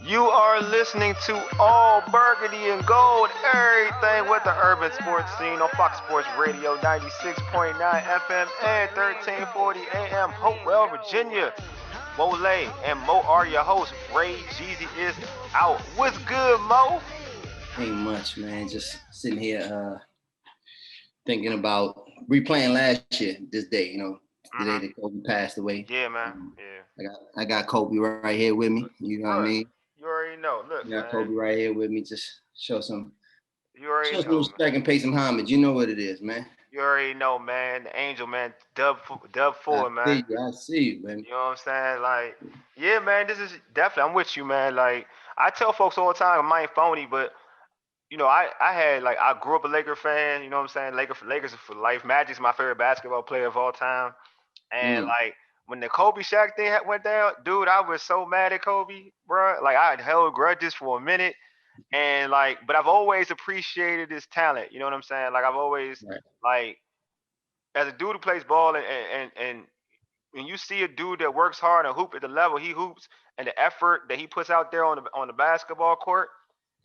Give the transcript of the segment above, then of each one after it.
You are listening to All Burgundy and Gold Everything with the urban sports scene on Fox Sports Radio 96.9 FM and 1340 AM Hopewell, Virginia. Wole and Mo are your hosts. Ray Jeezy is out. What's good, Mo? Ain't much, man. Just sitting here thinking about replaying last year, this day, the day that Kobe passed away. Yeah, man. Yeah. I got Kobe right here with me. You know what I Bro, mean? you already know. I Look, got man. Kobe right here with me. Just You already show some know, man. respect and pay some homage. You know what it is, man. You already know, man. The Angel, man. Dub I four, man. see you. I see you, man. You know what I'm saying? Like, yeah, man, this is definitely, I'm with you, man. Like, I tell folks all the time, I ain't phony, but, I grew up a Laker fan, you know what I'm saying? Lakers are for life. Magic's my favorite basketball player of all time. And, Mm, like, when the Kobe Shaq thing went down, dude, I was so mad at Kobe, bro. Like, I had held grudges for a minute. And, like, but I've always appreciated his talent, you know what I'm saying? Like, I've always, right, like, as a dude who plays ball and when you see a dude that works hard and hoop at the level he hoops and the effort that he puts out there on the basketball court,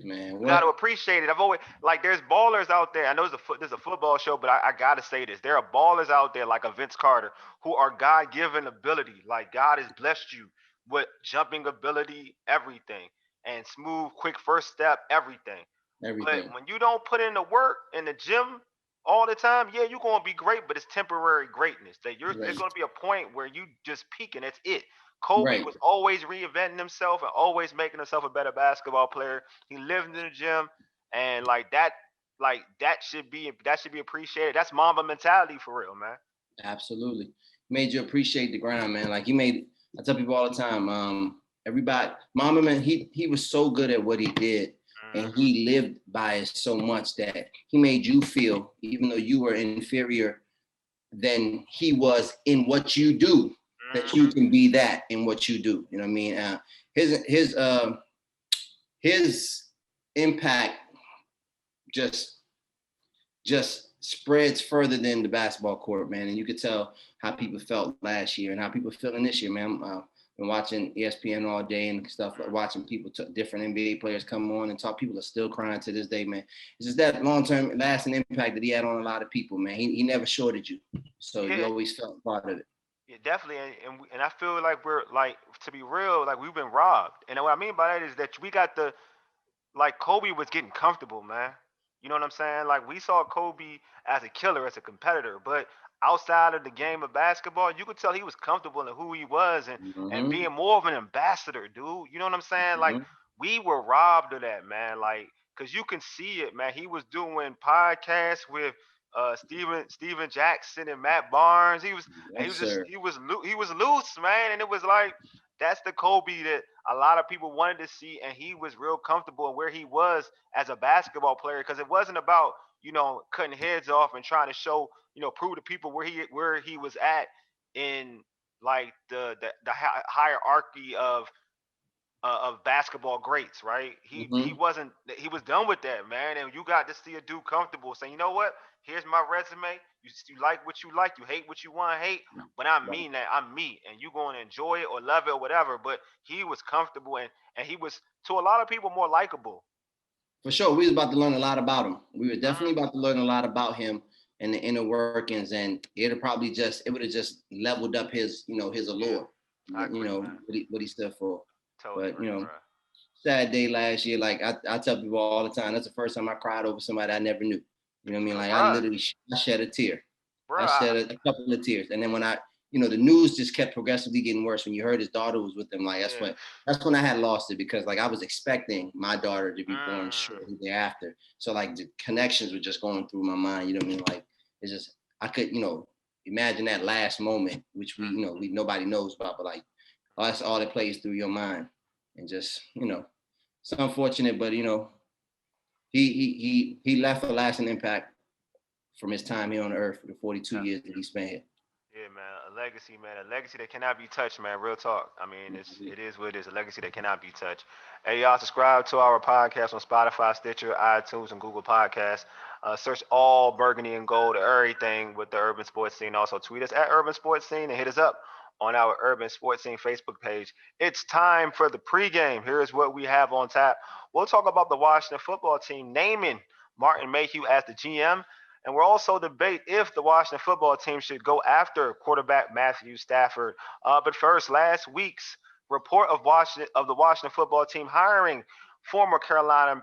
man. you got to What? appreciate it. I've always like there's ballers out there. I know this is a football show, but I gotta say this: there are ballers out there like a Vince Carter who are God-given ability. Like God has blessed you with jumping ability, everything, and smooth, quick first step, everything. But Everything. when you don't put in the work in the gym all the time, yeah, you're gonna be great, but it's temporary greatness. That you're there's Right. gonna be a point where you just peak and that's it. Kobe Right. was always reinventing himself and always making himself a better basketball player. He lived in the gym, and that should be appreciated. That's Mamba mentality for real, man. Absolutely. Made you appreciate the grind, man. Like he made. I tell people all the time. Everybody, Mama, man, he was so good at what he did, and Mm-hmm. he lived by it so much that he made you feel, even though you were inferior than he was in what you do, that you Mm-hmm. can be that in what you do. You know what I mean? His impact just just spreads further than the basketball court, man. And you could tell how people felt last year and how people are feeling this year, man. Been watching ESPN all day and stuff, watching people, different NBA players come on and talk. People are still crying to this day, man. It's just that long-term lasting impact that he had on a lot of people, man. He never shorted you. So you Yeah, always felt part of it. yeah, definitely, and I feel like we're like to be real, like we've been robbed. And what I mean by that is that we got the like Kobe was getting comfortable, man. You know what I'm saying? Like we saw Kobe as a killer, as a competitor, but outside of the game of basketball, you could tell he was comfortable in who he was and Mm-hmm. being more of an ambassador, dude. You know what I'm saying? Like Mm-hmm. we were robbed of that, man. Like because you can see it, man. He was doing podcasts with Steven Jackson and Matt Barnes. He Yes, was just sir. he was loose, man, and it was like that's the Kobe that a lot of people wanted to see, and he was real comfortable in where he was as a basketball player because it wasn't about cutting heads off and trying to show prove to people where he was at in like the hierarchy of basketball greats, right? He Mm-hmm. wasn't he was done with that, man. And you got to see a dude comfortable saying, you know what? Here's my resume. You like what you like, you hate what you want to hate, but I Right. mean that I'm me, and you going to enjoy it or love it or whatever. But he was comfortable and he was to a lot of people more likable. For sure, we was about to learn a lot about him. We were Mm-hmm. definitely about to learn a lot about him and the inner workings, and it would have just leveled up his, his Yeah, allure, I agree, man. what he stood for. Totally But agree, bro. sad day last year. Like I tell people all the time, that's the first time I cried over somebody I never knew. You know what I mean? Like I Bruh, literally, I shed a tear. I bruh, shed a couple of tears, and then when the news just kept progressively getting worse. When you heard his daughter was with him, like yeah. that's when I had lost it because like I was expecting my daughter to be born Mm, shortly thereafter. So like the connections were just going through my mind. You know what I mean? Like it's just I could imagine that last moment, which we nobody knows about, but like that's all that plays through your mind, and just it's unfortunate, but he left a lasting impact from his time here on Earth for the 42 years definitely. that he spent here. Yeah, man, a legacy, man, a legacy that cannot be touched, man. Real talk. I mean, it is what it is. A legacy that cannot be touched. Hey, y'all, subscribe to our podcast on Spotify, Stitcher, iTunes, and Google Podcasts. Search all Burgundy and Gold, everything with the urban sports scene. Also, tweet us at Urban Sports Scene and hit us up on our Urban Sports Scene Facebook page. It's time for the pregame. Here is what we have on tap. We'll talk about the Washington football team naming Martin Mayhew as the GM, and we'll also debate if the Washington football team should go after quarterback Matthew Stafford. But first, last week's report of the Washington football team hiring former Carolina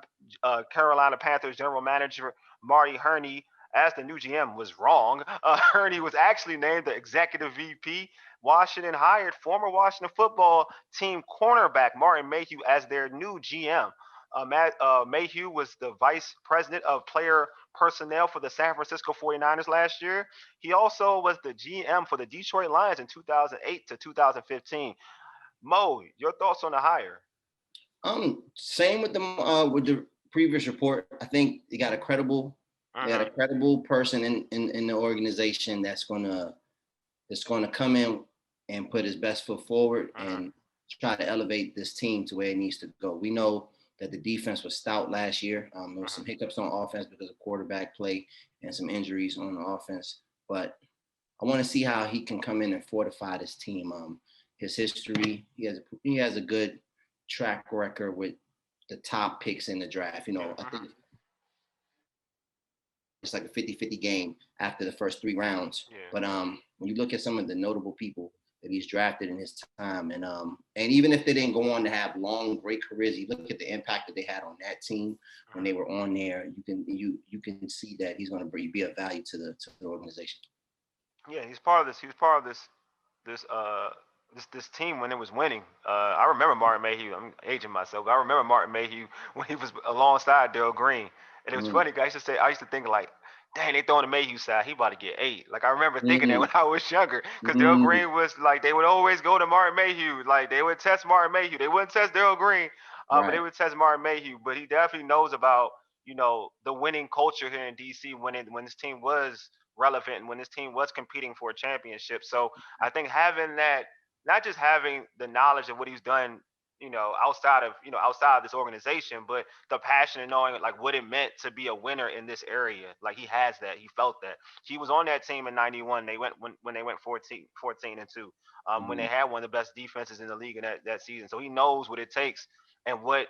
Panthers general manager Marty Herney as the new GM was wrong. Herney was actually named the executive VP. Washington hired former Washington football team cornerback Martin Mayhew as their new GM. Mayhew was the vice president of player personnel for the San Francisco 49ers last year. He also was the GM for the Detroit Lions in 2008 to 2015. Mo, your thoughts on the hire? Same with the previous report. I think they got a credible person in the organization that's gonna come in and put his best foot forward and try to elevate this team to where it needs to go. We know that the defense was stout last year. There was some hiccups on offense because of quarterback play and some injuries on the offense. But I want to see how he can come in and fortify this team. His history, he has a good track record with the top picks in the draft. I think it's like a 50-50 game after the first 3 rounds. Yeah. But when you look at some of the notable people that he's drafted in his time, and even if they didn't go on to have long, great careers, you look at the impact that they had on that team when they were on there. You can see that he's going to be a value to the organization. Yeah, he's part of this. He was part of this team when it was winning. I remember Martin Mayhew. I'm aging myself. I remember Martin Mayhew when he was alongside Darrell Green. And it was funny. I used to think like, dang, they throwing the Mayhew side. He about to get 8. Like I remember thinking that when I was younger, because Darrell Green was like, they would always go to Martin Mayhew. Like they would test Martin Mayhew. They wouldn't test Darrell Green, but they would test Martin Mayhew. But he definitely knows about the winning culture here in DC when this team was relevant and when this team was competing for a championship. So I think having that, not just having the knowledge of what he's done, outside of this organization, but the passion and knowing like what it meant to be a winner in this area. Like he has that. He felt that. He was on that team in '91. They went when they went 14-2. When they had one of the best defenses in the league in that season. So he knows what it takes and what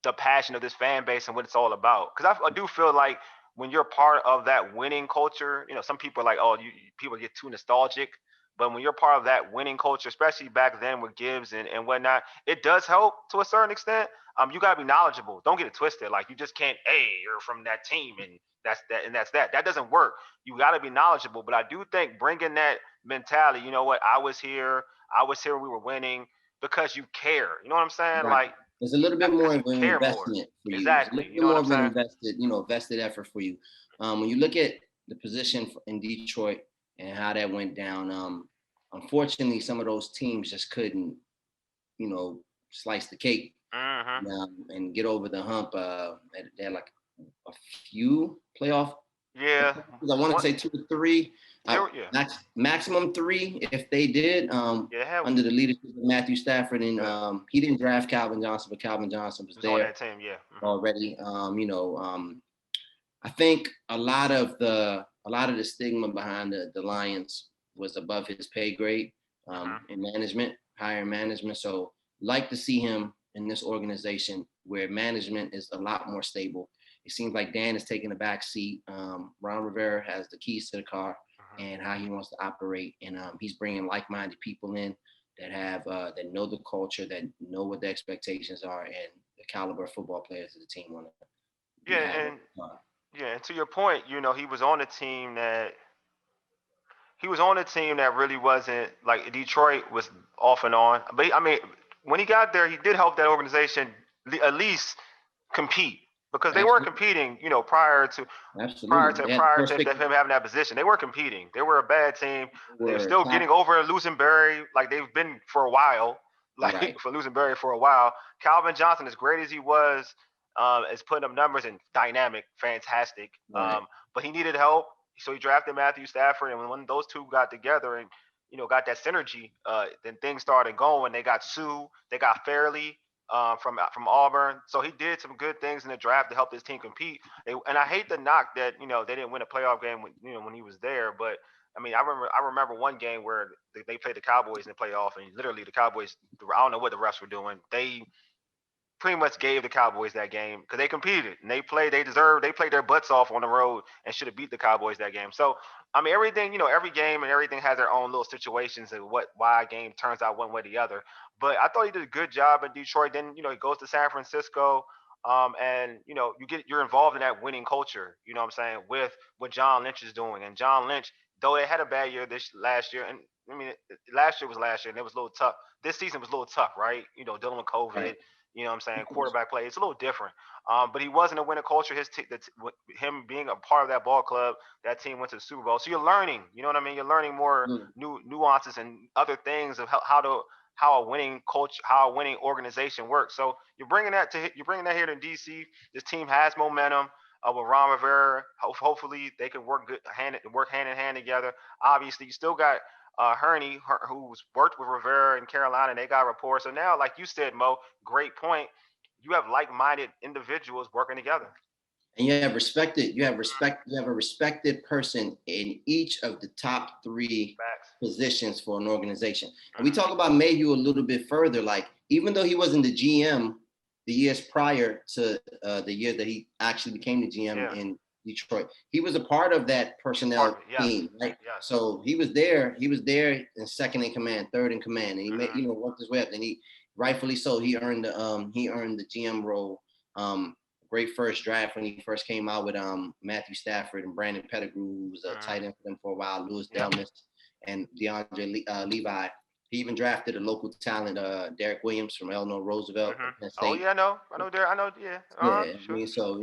the passion of this fan base and what it's all about. Because I do feel like when you're part of that winning culture, some people are like, oh, people get too nostalgic. But when you're part of that winning culture, especially back then with Gibbs and whatnot, it does help to a certain extent. You gotta be knowledgeable. Don't get it twisted. Like you just can't, hey, you're from that team and that's that and that's that. That doesn't work. You gotta be knowledgeable. But I do think bringing that mentality, you know what, I was here when we were winning because you care. You know what I'm saying? Right. Like there's a little bit more of an investment for you. Exactly. You know what I'm saying? Invested effort for you. When you look at the position in Detroit and how that went down, unfortunately, some of those teams just couldn't, slice the cake and get over the hump. They had like a few playoff. Yeah. I want to say 2 to 3. Maximum 3 if they did. Under the leadership of Matthew Stafford, and he didn't draft Calvin Johnson, but Calvin Johnson was there on that team, already. I think a lot of the stigma behind the Lions was above his pay grade in management, higher management. So like to see him in this organization where management is a lot more stable. It seems like Dan is taking a back seat. Ron Rivera has the keys to the car and how he wants to operate. And he's bringing like-minded people in that have that know the culture, that know what the expectations are, and the caliber of football players that the team want to. And to your point, he was on a team that really wasn't like Detroit was off and on. But I mean, when he got there, he did help that organization at least compete. Because they weren't competing, prior to him having that position. They were competing. They were a bad team. They were still getting over losing Barry, like they've been for a while. For losing Barry for a while. Calvin Johnson, as great as he was, is putting up numbers and dynamic, fantastic. Right. But he needed help, so he drafted Matthew Stafford. And when those two got together and got that synergy, then things started going. They got Sue, they got Fairley. From Auburn, so he did some good things in the draft to help this team compete. And I hate the knock that they didn't win a playoff game when he was there, but I mean, I remember one game where they played the Cowboys in the playoff, and literally the Cowboys. I don't know what the refs were doing. They pretty much gave the Cowboys that game because they competed and they played. They played their butts off on the road and should have beat the Cowboys that game. So I mean, everything, every game and everything has their own little situations and why a game turns out one way or the other. But I thought he did a good job in Detroit. Then he goes to San Francisco. And you're involved in that winning culture. You know what I'm saying, with what John Lynch is doing. And John Lynch, though they had a bad year this last year, and I mean last year was last year, and it was a little tough. This season was a little tough, right? Dealing with COVID. Right. You know what I'm saying? Quarterback play. It's a little different. But he wasn't a winning culture. Him being a part of that ball club, that team went to the Super Bowl. So you're learning. You know what I mean? You're learning more new nuances and other things of how a winning coach, how a winning organization works. So you're bringing that here to DC. This team has momentum. With Ron Rivera, hopefully they can work hand in hand together. Obviously, you still got Hurney, who's worked with Rivera in Carolina, and they got rapport. So now, like you said, Mo, great point. You have like-minded individuals working together. And you have a respected person in each of the top 3 positions for an organization. And we talk about Mayhew a little bit further. Like, even though he wasn't the GM the years prior to the year that he actually became the GM in Detroit, he was a part of that personnel team, right? Yes. So he was there in second in command, third in command, and he made, worked his way up. And he, rightfully so, he earned the GM role. Great first draft when he first came out with Matthew Stafford and Brandon Pettigrew, who was a tight end for them for a while, Louis Delmas and DeAndre Levi. He even drafted a local talent, Derek Williams from Eleanor Roosevelt. Oh yeah, I know Derek. I know, yeah. Sure. I mean, so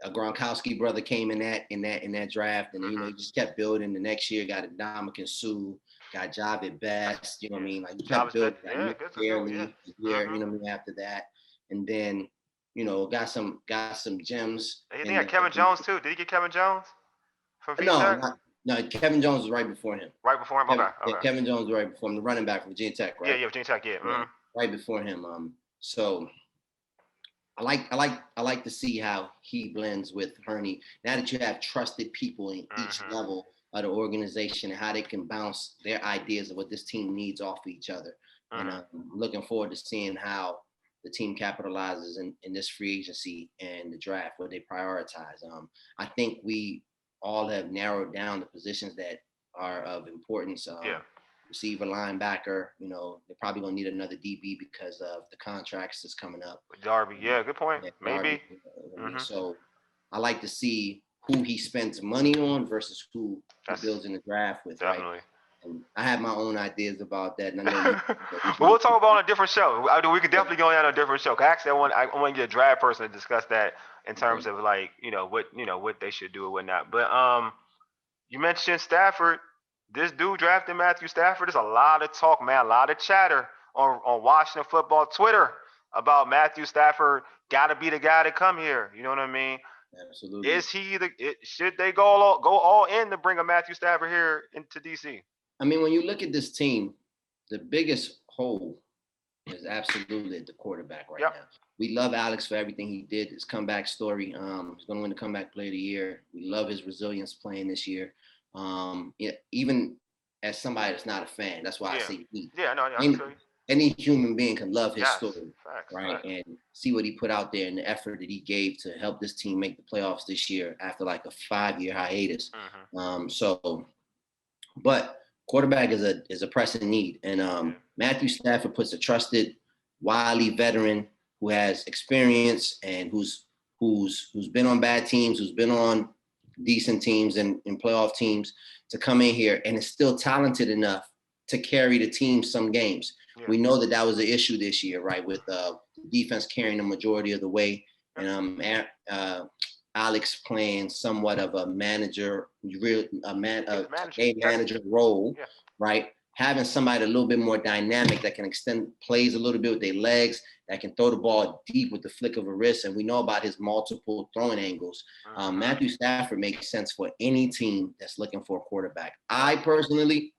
a Gronkowski brother came in that draft, and he just kept building. The next year got a Ndamukong Suh, got Javid Best. You know what I mean? Like, he kept building. After that, and then got some gems. They got Kevin Jones too. Did he get Kevin Jones from VTech? No, Kevin Jones was right before him. Right before him? Okay. Yeah, Kevin Jones was right before him, the running back from Virginia Tech, right? Yeah, Virginia Tech, yeah. Mm-hmm. Right before him. So I like to see how he blends with Hurney. Now that you have trusted people in each level of the organization and how they can bounce their ideas of what this team needs off of each other. And I'm looking forward to seeing how the team capitalizes in this free agency and the draft, what they prioritize. I think we all have narrowed down the positions that are of importance. Receiver, linebacker, they're probably going to need another DB because of the contracts that's coming up. Darby, yeah, good point. Yeah, maybe. So I like to see who he spends money on versus who he builds in the draft with. Definitely. Right? And I have my own ideas about that. And I know we'll talk about it on a different show. We could definitely go on a different show. Actually, I want to get a draft person to discuss that in terms of like, what they should do or whatnot. But you mentioned Stafford. This dude drafted Matthew Stafford. There's a lot of talk, man, a lot of chatter on Washington football Twitter about Matthew Stafford. Got to be the guy to come here. You know what I mean? Absolutely. Is he should they go all in to bring a Matthew Stafford here into DC? I mean, when you look at this team, the biggest hole is absolutely at the quarterback right now. We love Alex for everything he did, his comeback story. He's going to win the comeback player of the year. We love his resilience playing this year. Even as somebody that's not a fan, that's why I say he. Yeah, no, any human being can love his story, right? Facts. And see what he put out there and the effort that he gave to help this team make the playoffs this year after like a 5-year hiatus. But quarterback is a pressing need, and Matthew Stafford puts a trusted, wily veteran who has experience and who's been on bad teams, who's been on decent teams and playoff teams to come in here and is still talented enough to carry the team some games. We know that was an issue this year, right? With defense carrying the majority of the way, and Alex playing somewhat of a manager role, right? Having somebody a little bit more dynamic that can extend plays a little bit with their legs, that can throw the ball deep with the flick of a wrist. And we know about his multiple throwing angles. Matthew Stafford makes sense for any team that's looking for a quarterback. I personally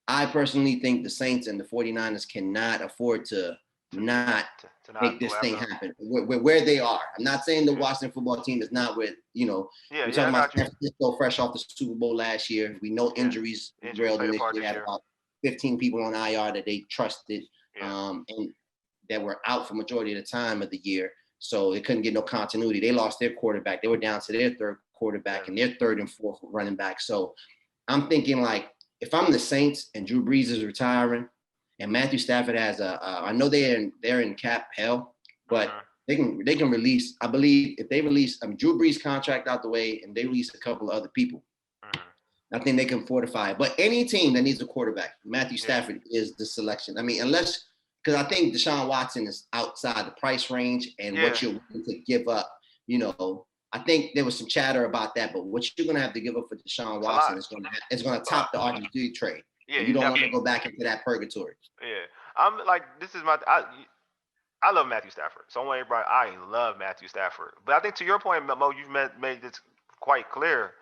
think the Saints and the 49ers cannot afford to not to not make this go thing after him. happen. Where they are. I'm not saying the Washington football team is not with, we're talking I about got you. San Francisco fresh off the Super Bowl last year. We know injuries derailed played them a this part year. They this had year. about 15 people on IR that they trusted, Yeah. and that were out for majority of the time of the year. So they couldn't get no continuity. They lost their quarterback. They were down to their third quarterback and their third and fourth running back. So I'm thinking, like, if I'm the Saints and Drew Brees is retiring and Matthew Stafford has I know they're in cap hell, but they can release, I believe if they release Drew Brees contract out the way and they release a couple of other people, I think they can fortify it. But any team that needs a quarterback, Matthew Stafford is the selection. I mean, because I think Deshaun Watson is outside the price range and what you're willing to give up. I think there was some chatter about that, but what you're going to have to give up for Deshaun Watson is going to top the RG3 trade. Yeah, you don't want to go back into that purgatory. Yeah, I'm like, this is I love Matthew Stafford. So I love Matthew Stafford. But I think to your point, Mo, you've made this quite clear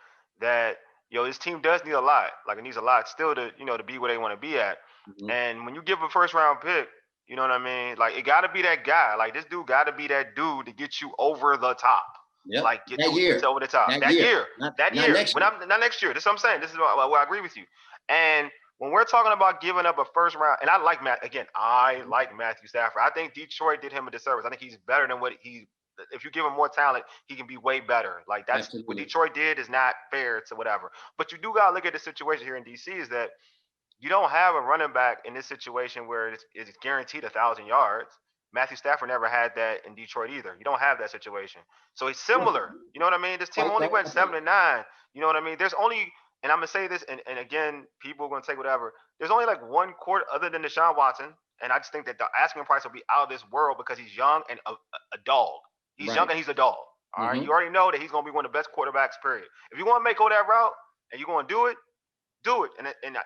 that this team does need a lot. Like, it needs a lot still to to be where they want to be at. Mm-hmm. And when you give a first round pick, you know what I mean? Like, it got to be that guy. Like, this dude got to be that dude to get you over the top. Yep. Like, get you over the top. That year. Not next year. Not next year. This is what I'm saying. This is where I agree with you. And when we're talking about giving up a first round, and I like Matthew Stafford. I think Detroit did him a disservice. I think he's better than if you give him more talent, he can be way better. Like, that's Absolutely. What Detroit did is not fair to whatever. But you do got to look at the situation here in DC is that you don't have a running back in this situation where it's guaranteed 1,000 yards. Matthew Stafford never had that in Detroit either. You don't have that situation. So he's similar. You know what I mean? This team only went 7-9. You know what I mean? There's only, and I'm going to say this, and again, people are going to take whatever. There's only like one quarter other than Deshaun Watson, and I just think that the asking price will be out of this world because he's young and a dog. He's young and he's a dog. All right? You already know that he's going to be one of the best quarterbacks, period. If you want to go that route and you're going to do it, do it. And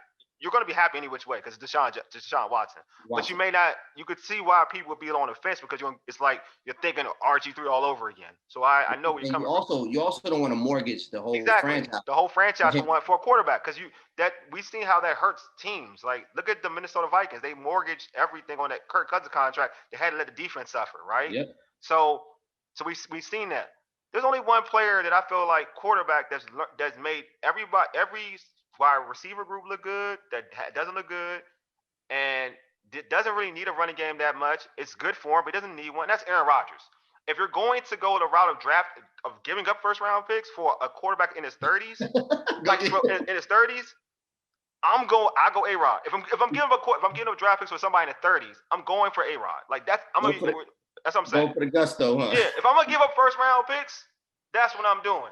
you're going to be happy any which way because it's Deshaun Watson. But you may not. You could see why people would be on the fence because it's like you're thinking RG3 all over again. So I know where you're coming from. You also don't want to mortgage the whole franchise. The whole franchise for a quarterback because we've seen how that hurts teams. Like, look at the Minnesota Vikings. They mortgaged everything on that Kirk Cousins contract. They had to let the defense suffer, right? Yep. So we've seen that. There's only one player that I feel like quarterback that's made every wide receiver group look good, that doesn't look good, and doesn't really need a running game that much. It's good for him, but doesn't need one. That's Aaron Rodgers. If you're going to go the route of giving up first round picks for a quarterback in his 30s, in his 30s, I go A-Rod. If I'm giving up draft picks for somebody in the 30s, I'm going for A-Rod. Like, that's what I'm saying. Go for the gusto, huh? Yeah, if I'm gonna give up first round picks, that's what I'm doing.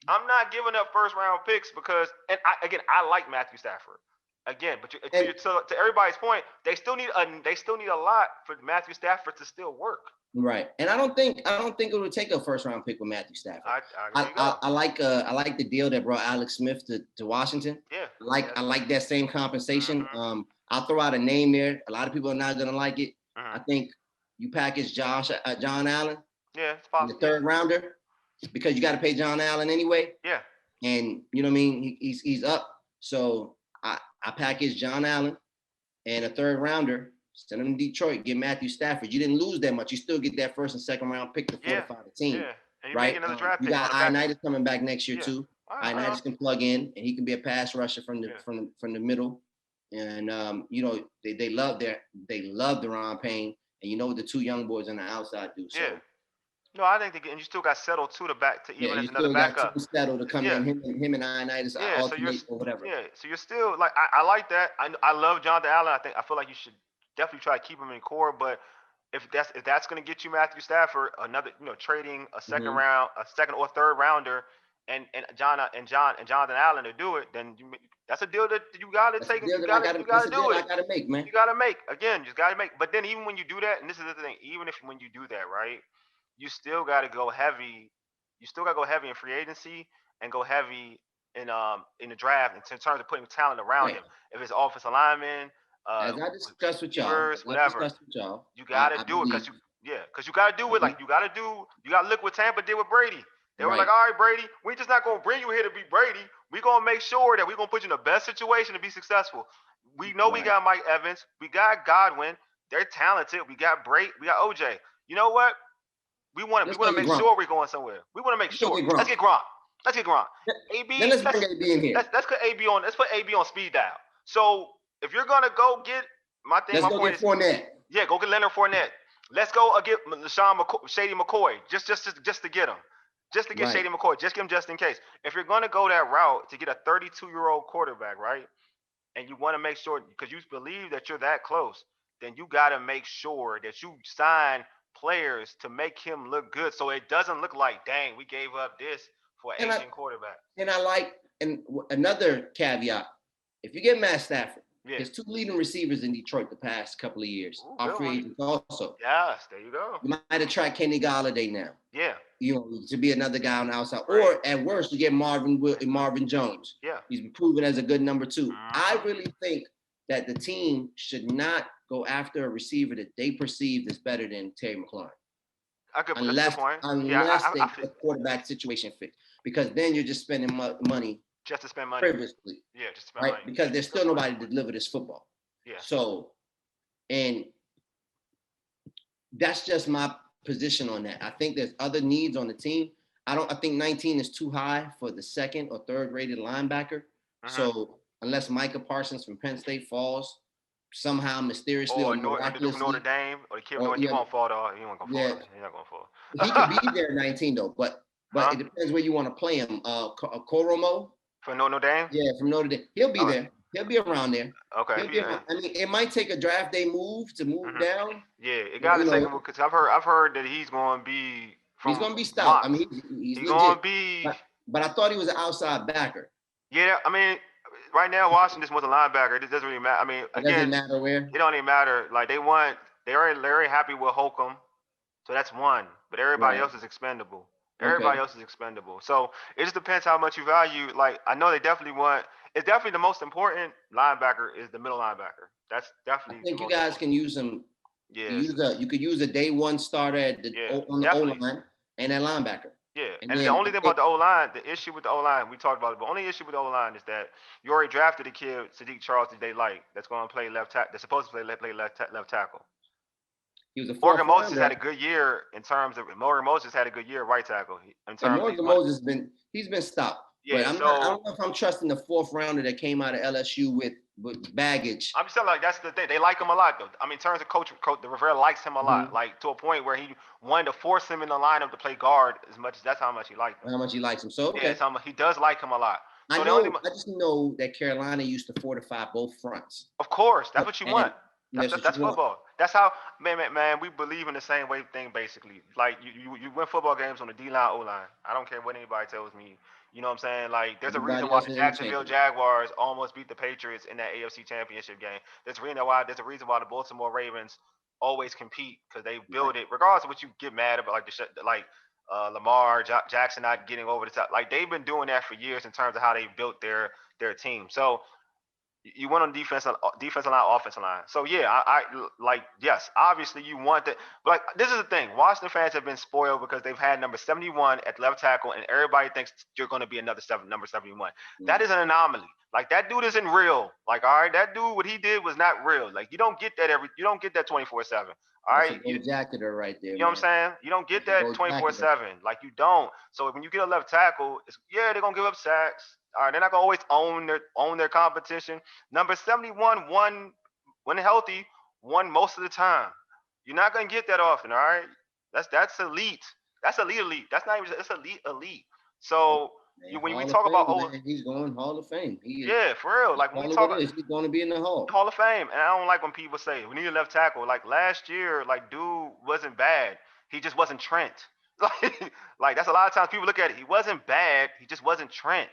I'm not giving up first round picks because, and I like Matthew Stafford. Again, but to everybody's point, they still need a lot for Matthew Stafford to still work. Right, and I don't think it would take a first round pick with Matthew Stafford. I like the deal that brought Alex Smith to Washington. Yeah, I like that same compensation. Mm-hmm. I'll throw out a name there. A lot of people are not gonna like it. Mm-hmm. I think you package John Allen. Yeah, it's possible. The third rounder. Because you got to pay John Allen anyway. Yeah. And you know what I mean? He's up. So I packaged John Allen and a third rounder, send him to Detroit, get Matthew Stafford. You didn't lose that much. You still get that first and second round pick to fortify the team. Yeah. And right? Draft you got Ioannidis coming back next year too. Ioannidis can plug in and he can be a pass rusher from the middle. And they love Deron Payne. And you know what the two young boys on the outside do. So no, I think and you still got Settle too to even as another backup. Settle to come in. Him and Ioannidis alternate or whatever. Yeah, so you're still like I like that. I love Jonathan Allen. I feel like you should definitely try to keep him in core. But if that's going to get you Matthew Stafford, another trading a second round, a second or third rounder, and Jonathan Allen to do it, then that's a deal that you got to take. You got to do it. I got to make, man. You got to make again. Just got to make. But then even when you do that, and this is the thing, even when you do that, right? You still got to go heavy. You still got to go heavy in free agency and go heavy in the draft in terms of putting talent around him. If it's offensive linemen, as I discussed with y'all, whatever, you got to do it because you got to do it. Like you got to look what Tampa did with Brady. They were like, all right, Brady, we just not gonna bring you here to be Brady. We gonna make sure that we gonna put you in the best situation to be successful. We know we got Mike Evans, we got Godwin. They're talented. We got Bray. We got OJ. You know what? We want to make sure we're going somewhere. We want to make sure. Let's get Gronk. AB. Then let's bring AB in here. Let's put AB on. Let's put AB on speed dial. So if you're gonna go get my thing, let's go get Fournette. Yeah, go get Leonard Fournette. Let's go get Shady McCoy just to get him. Just to get Shady McCoy. Just get him just in case. If you're gonna go that route to get a 32-year-old quarterback, right? And you want to make sure because you believe that you're that close, then you got to make sure that you sign players to make him look good, so it doesn't look like, dang, we gave up this for an Asian quarterback. And another caveat: if you get Matt Stafford, his 2 leading receivers in Detroit the past couple of years are free agents also. Yes, there you go. You might attract Kenny Golladay now. Yeah. To be another guy on the outside, or at worst, you get Marvin Jones. Yeah. He's been proven as a good number 2. I really think that the team should not go after a receiver that they perceive is better than Terry McLaurin. Unless they get a quarterback situation fixed, because then you're just spending money just to spend money. Previously. Yeah, just to spend money. Because there's still nobody to deliver this football. Yeah. So, and that's just my position on that. I think there's other needs on the team. I think 19 is too high for the 2nd or 3rd rated linebacker. So unless Micah Parsons from Penn State falls somehow mysteriously or miraculously, Notre Dame or the kid, he won't fall though. He won't go fall. Yeah. He's not gonna fall. He could be there at 19 though, but it depends where you want to play him. Koromo from Notre Dame. Yeah, from Notre Dame. He'll be there. He'll be around there. Okay. I mean, it might take a draft day move to move down. Yeah, it got to take him because I've heard that he's going to be. He's going to be stout. I mean, he's going to be. But I thought he was an outside backer. Yeah, I mean, right now Washington was a linebacker. It doesn't really matter. I mean, again, it doesn't matter where. It don't even matter. Like they're very happy with Holcomb, so that's one. But everybody else is expendable. Everybody else is expendable. So it just depends how much you value. Like I know they definitely want. It's definitely the most important linebacker is the middle linebacker. That's definitely. I think you guys can use them. Yeah. You could use a day 1 starter on the O-line and that linebacker. Yeah. And the only thing about the O-line, the issue with the O-line, we talked about it, but the only issue with the O-line is that you already drafted a kid, Sadiq Charles, that they like, that's going to play left tackle. They're supposed to play left tackle. He was a Morgan Moses had a good year in terms of Morgan Moses had a good year right tackle. Morgan Moses he's been stopped. Yeah, I don't know if I'm trusting the 4th rounder that came out of LSU with baggage. I'm just saying, like, that's the thing. They like him a lot, though. I mean, in terms of coach the Rivera likes him a lot, like to a point where he wanted to force him in the lineup to play guard as much as that's how much he liked him. How much he likes him. So okay. Yeah, he does like him a lot. So I just know that Carolina used to fortify both fronts. Of course, that's what you want. That's football. That's how, man, we believe in the same way thing, basically. Like, you win football games on the D-line, O-line. I don't care what anybody tells me. You know what I'm saying? Like, there's a reason why the Jacksonville Jaguars almost beat the Patriots in that AFC Championship game. There's a reason why the Baltimore Ravens always compete because they build it, regardless of what you get mad about, like Lamar Jackson not getting over the top. Like, they've been doing that for years in terms of how they built their team. So, you went on defensive line, offensive line. So yeah, yes, obviously you want that. But like, this is the thing: Washington fans have been spoiled because they've had number 71 at left tackle, and everybody thinks you're going to be another number 71. That is an anomaly. Like that dude isn't real. Like, all right, that dude, what he did was not real. Like you don't get that 24/7. All right, jacketer right there. You know what I'm saying? You don't get that 24/7. Like you don't. So when you get a left tackle, they're gonna give up sacks. All right, they're not gonna always own their competition. Number 71 when healthy, won most of the time. You're not gonna get that often. All right, that's elite. That's elite. That's not even. It's elite. So when we talk about he's going Hall of Fame. For real. Like when we talk, he's going to be in the Hall of Fame. And I don't like when people say we need a left tackle. Like last year, like dude wasn't bad. He just wasn't Trent. Like that's a lot of times people look at it. He wasn't bad. He just wasn't Trent.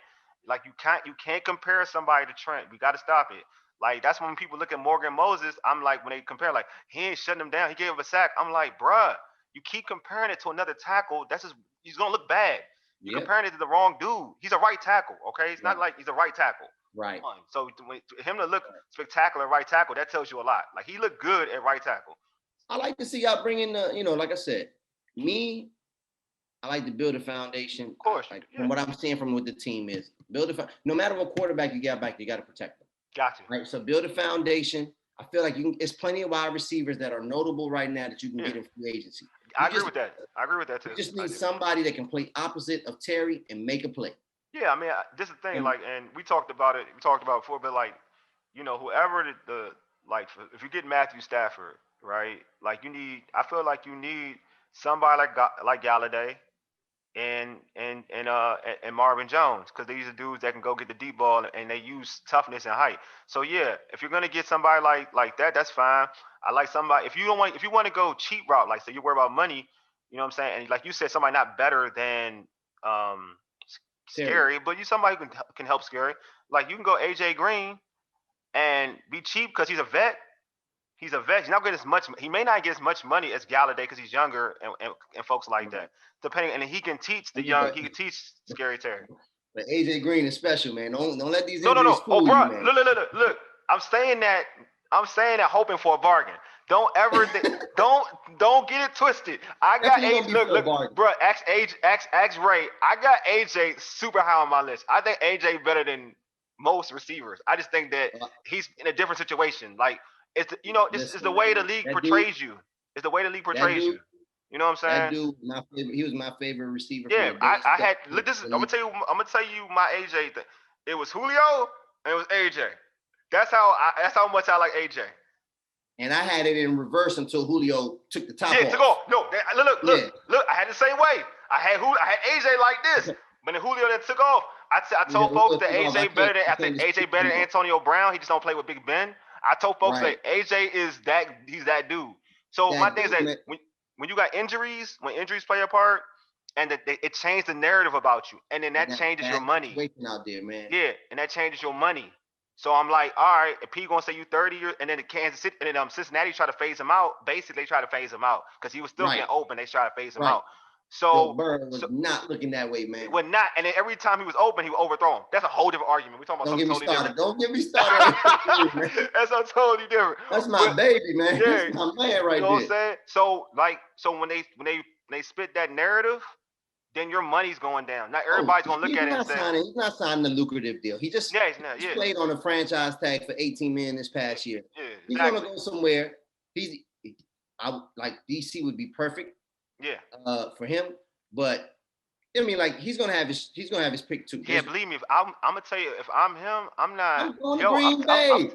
Like you can't compare somebody to Trent. We got to stop it. Like that's when people look at Morgan Moses. I'm like, when they compare, like he ain't shutting him down. He gave him a sack. I'm like, bruh, you keep comparing it to another tackle. He's gonna look bad. You're comparing it to the wrong dude. He's a right tackle. Okay, it's not like he's a right tackle. Right. So him to look spectacular at right tackle, that tells you a lot. Like he looked good at right tackle. I like to see y'all bring in like I said, I like to build a foundation. Of course. From what I'm seeing from what the team is, no matter what quarterback you got back, you got to protect them. Got you. Right. So build a foundation. I feel like it's plenty of wide receivers that are notable right now that you can get in free agency. I agree with that. I agree with that too. You just need somebody that can play opposite of Terry and make a play. Yeah, I mean, this is the thing. Like, and we talked about it. We talked about it before, but like, whoever the like, if you get Matthew Stafford, right? Like, I feel like you need somebody like Galladay and Marvin Jones, because these are dudes that can go get the deep ball and they use toughness and height. So yeah, if you're gonna get somebody like that, that's fine. I like somebody. If you want to go cheap route, like, say you worry about money, you know what I'm saying? And like you said, somebody not better than Scary, but you somebody who can help Scary. Like, you can go AJ Green and be cheap because he's a vet. He's a vet. He's not getting as much. He may not get as much money as Galladay because he's younger and folks like that. Depending, and he can teach the young. He can teach Scary Terry. But AJ Green is special, man. Don't let these No. fool you, man. Look. I'm saying that hoping for a bargain. Don't ever don't get it twisted. I got AJ. Look, bro. Ask Ray. I got AJ super high on my list. I think AJ better than most receivers. I just think that he's in a different situation. Like, this is the way the league portrays you. It's the way the league portrays you. You know what I'm saying? That dude, he was my favorite receiver. Yeah, I had. I'm gonna tell you my AJ thing. It was Julio and it was AJ. That's how much I like AJ. And I had it in reverse until Julio took the top off. Yeah, took off. No, look. I had the same way. I had AJ like this, but then Julio then took off. I told folks that AJ better than. I think AJ better than Antonio Brown. He just don't play with Big Ben. I told folks that AJ is that. He's that dude. So my thing is that when you got injuries, when injuries play a part, and that it changed the narrative about you, and then that changes your money. Waiting out there, man. Yeah, and that changes your money. So I'm like, all right, if P gonna say you 30, and then the Kansas City, and then Cincinnati try to phase him out. Basically, they try to phase him out because he was still getting open. They try to phase him out. So Burr was not looking that way, man. Well, not, and then every time he was open, he would overthrow him. That's a whole different argument. We're talking about something totally different. Don't get me started. That's a totally different. That's my baby, man. Yeah, that's my man right there. You know what I'm saying? So when they spit that narrative, then your money's going down. Not everybody's gonna look at it and say he's not signing a lucrative deal. He just played on a franchise tag for $18 million this past year. Yeah, he's gonna go somewhere. Like DC would be perfect. Yeah. For him, but I mean, like, he's gonna have his pick too. Yeah, believe me. If I'm gonna tell you, if I'm him, I'm not. I'm going to Green Bay.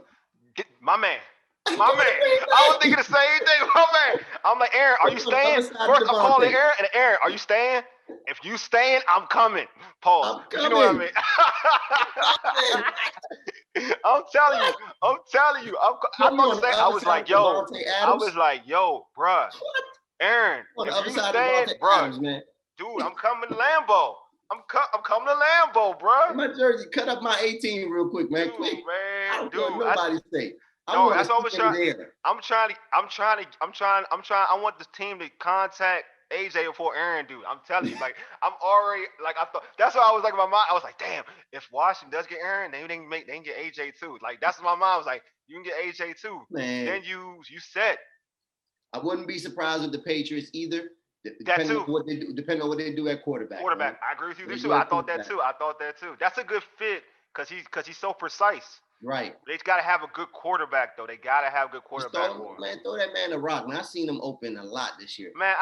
My man. I was thinking the same thing. My man. I'm like, Aaron, are you staying? First, I'm calling Aaron, and Aaron, are you staying? If you staying, I'm coming. Pause. You know what I mean? I'm telling you. I'm gonna say. I was like, yo, bruh. Aaron, if you staying, bro, dude, I'm coming to Lambeau. I'm coming to Lambeau, bro. My jersey, cut up my 18 real quick, man. Dude, quick. Man, dude. Nobody say. No, that's what I was trying. I'm trying. I want this team to contact AJ before Aaron do. I'm telling you, like, I'm already like, I thought. That's what I was like in my mind. I was like, damn, if Washington does get Aaron, they can get AJ too. Like, that's what my mind was like. You can get AJ too. Man. Then you set. I wouldn't be surprised with the Patriots either. Depending on what they do at quarterback. Right? I agree with you too. I thought that too. That's a good fit because he's so precise. Right. They got to have a good quarterback though. They got to have a good quarterback. Throw that man a rock. And I seen him open a lot this year. Man,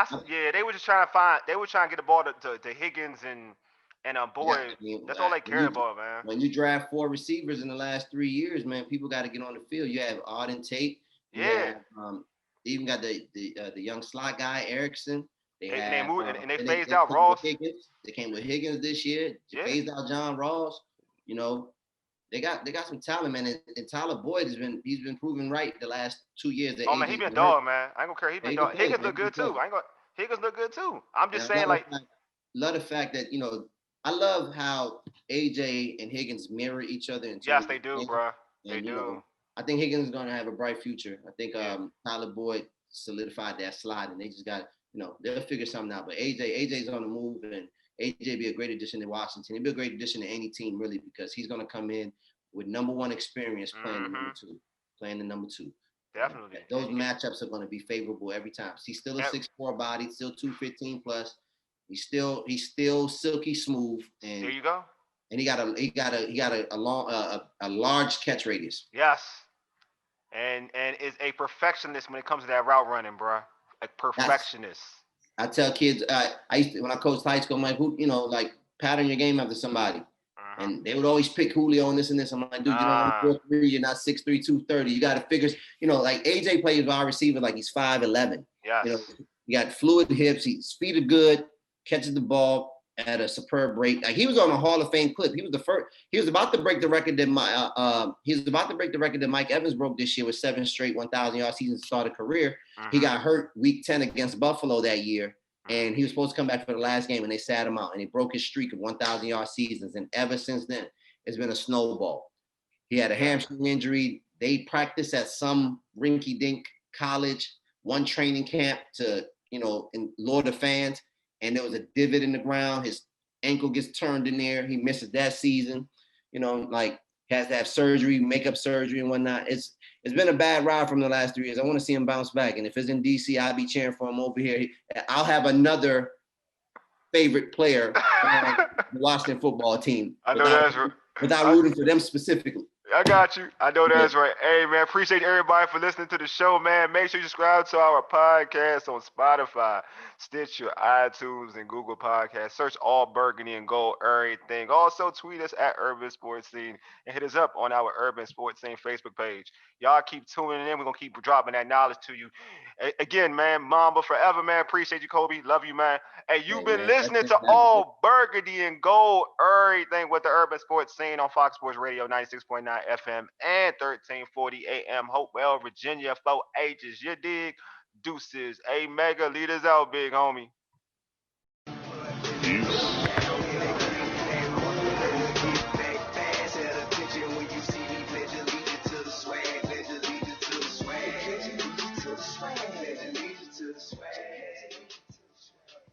they were just trying to get the ball to Higgins and Boyd. That's all they cared about, man. When you draft 4 receivers in the last 3 years, man, people got to get on the field. You have Auden Tate. Yeah. They even got the young slot guy Erickson. They phased out Ross. They came with Higgins this year. They phased out John Ross. You know, they got some talent, man. And Tyler Boyd he's been proven right the last 2 years. Oh man, he been dog, man. I ain't gonna care. He been dog. Higgins look good too. Higgins look good too. I'm just saying, like, love the fact that, you know, I love how AJ and Higgins mirror each other. Yes, they do, bro. They do. Know, I think Higgins is going to have a bright future. I think Tyler Boyd solidified that slot, and they just got, you know, they'll figure something out. But AJ's on the move, and AJ be a great addition to Washington. He'd be a great addition to any team, really, because he's going to come in with number 1 experience playing the number 2. Definitely. Those matchups are going to be favorable every time. He's still a 6'4" body, still 215 plus. He's still silky smooth. And there you go. And he got a large catch radius. Yes. and is a perfectionist when it comes to that route running, bro. A That's perfectionist. I tell kids. I used to when I coached high school. I'm like, who like pattern your game after somebody, Uh-huh. and they would always pick Julio and this and this. I'm like, dude, you don't run Nah. 4.3. You're not 6'3", 230. You got to figure. Like AJ plays wide receiver like he's 5'11". Yes. He got fluid hips. His feet are good. Catches the ball at a superb rate. Like he was on a Hall of Fame clip. He was the first. He was about to break the record that Mike Evans broke this year with 7 straight 1,000-yard seasons to start a career. He got hurt week 10 against Buffalo that year, and he was supposed to come back for the last game, and they sat him out, and he broke his streak of 1,000-yard seasons. And ever since then, it's been a snowball. He had a hamstring injury. They practiced at some rinky-dink college, one training camp to lure the fans, and there was a divot in the ground. His ankle gets turned in there. He misses that season. Has to have surgery, makeup surgery and whatnot. It's been a bad ride from the last 3 years. I want to see him bounce back. And if it's in DC, I'll be cheering for him over here. I'll have another favorite player on the Washington football team. I know that's right. Without rooting for them specifically. I got you. I know that's right. Hey, man, appreciate everybody for listening to the show, man. Make sure you subscribe to our podcast on Spotify, Stitcher, iTunes, and Google Podcasts. Search all Burgundy and Gold Errything. Also, tweet us at Urban Sports Scene and hit us up on our Urban Sports Scene Facebook page. Y'all keep tuning in. We're going to keep dropping that knowledge to you. Again, man, Mamba forever, man. Appreciate you, Kobe. Love you, man. Hey, you've been listening to all Burgundy and Gold Errything with the Urban Sports Scene on Fox Sports Radio 96.9 FM and 1340 AM Hopewell, Virginia, 4H's. You dig? Deuces. A mega leaders out, big homie. Peace.